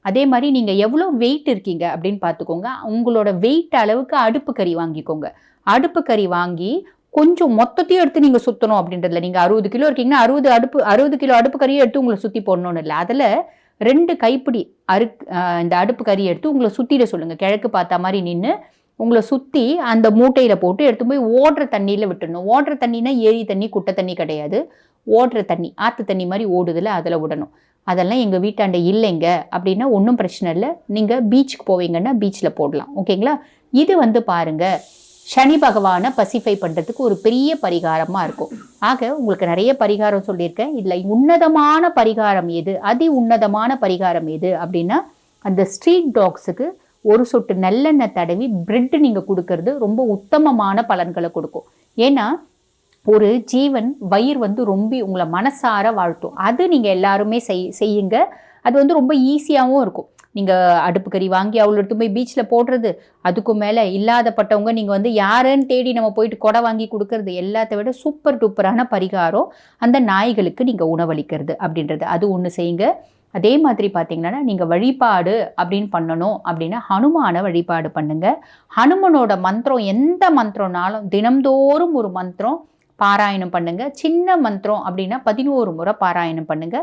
அதே மாதிரி நீங்கள் எவ்வளோ வெயிட் இருக்கீங்க அப்படின்னு பார்த்துக்கோங்க. உங்களோட வெயிட் அளவுக்கு அடுப்பு கறி வாங்கிக்கோங்க. அடுப்பு கறி வாங்கி கொஞ்சம் மொத்தத்தையும் எடுத்து நீங்கள் சுற்றணும் அப்படின்றதுல, நீங்கள் 60 கிலோ இருக்கீங்கன்னா 60 கிலோ அடுப்பு கறியை எடுத்து உங்களை சுற்றி போடணும்னு இல்லை. அதில் 2 கைப்பிடி இந்த அடுப்பு கறி எடுத்து உங்களை சுற்றிட சொல்லுங்கள். கிழக்கு பார்த்தா மாதிரி நின்று உங்களை சுற்றி அந்த மூட்டையில் போட்டு எடுத்து போய் ஓடுற தண்ணியில் விட்டுடணும். ஓடுற தண்ணினா ஏரி தண்ணி குட்டை தண்ணி கிடையாது. ஓடுற தண்ணி ஆற்று தண்ணி மாதிரி ஓடுதில்ல, அதில் விடணும். அதெல்லாம் எங்கள் வீட்டாண்ட இல்லைங்க அப்படின்னா ஒன்றும் பிரச்சனை இல்லை. நீங்கள் பீச்சுக்கு போவீங்கன்னா பீச்சில் போடலாம். ஓகேங்களா? இது பாருங்கள், சனி பகவானை பசிஃபை பண்ணுறதுக்கு ஒரு பெரிய பரிகாரமாக இருக்கும். ஆக உங்களுக்கு நிறைய பரிகாரம் சொல்லியிருக்கேன். இதில் உன்னதமான பரிகாரம் எது, அதி உன்னதமான பரிகாரம் எது அப்படின்னா, அந்த ஸ்ட்ரீட் டாக்ஸுக்கு ஒரு சொட்டு நல்லெண்ணெய் தடவி பிரெட் நீங்கள் கொடுக்கறது ரொம்ப உத்தமமான பலன்களை கொடுக்கும். ஏன்னா ஒரு ஜீவன் வயிறு ரொம்ப உங்களை மனசார வாழ்த்தும். அது நீங்கள் எல்லாருமே செய்யுங்க. அது ரொம்ப ஈஸியாகவும் இருக்கும். நீங்கள் அடுப்பு கறி வாங்கி அவ்வளோ எடுத்து போய் பீச்சில் போடுறது, அதுக்கும் மேலே இல்லாதப்பட்டவங்க நீங்கள் யாருன்னு தேடி நம்ம போயிட்டு கொடை வாங்கி கொடுக்கறது, எல்லாத்த விட சூப்பர் டூப்பரான பரிகாரம் அந்த நாய்களுக்கு நீங்கள் உணவளிக்கிறது அப்படின்றது. அது ஒன்று செய்யுங்க. அதே மாதிரி பார்த்தீங்கன்னா, நீங்கள் வழிபாடு அப்படின்னு பண்ணணும் அப்படின்னா ஹனுமான வழிபாடு பண்ணுங்க. ஹனுமனோட மந்திரம் எந்த மந்திரம்னாலும் தினம்தோறும் ஒரு மந்திரம் பாராயணம் பண்ணுங்க. சின்ன மந்திரம் அப்படின்னா 11 முறை பாராயணம் பண்ணுங்க.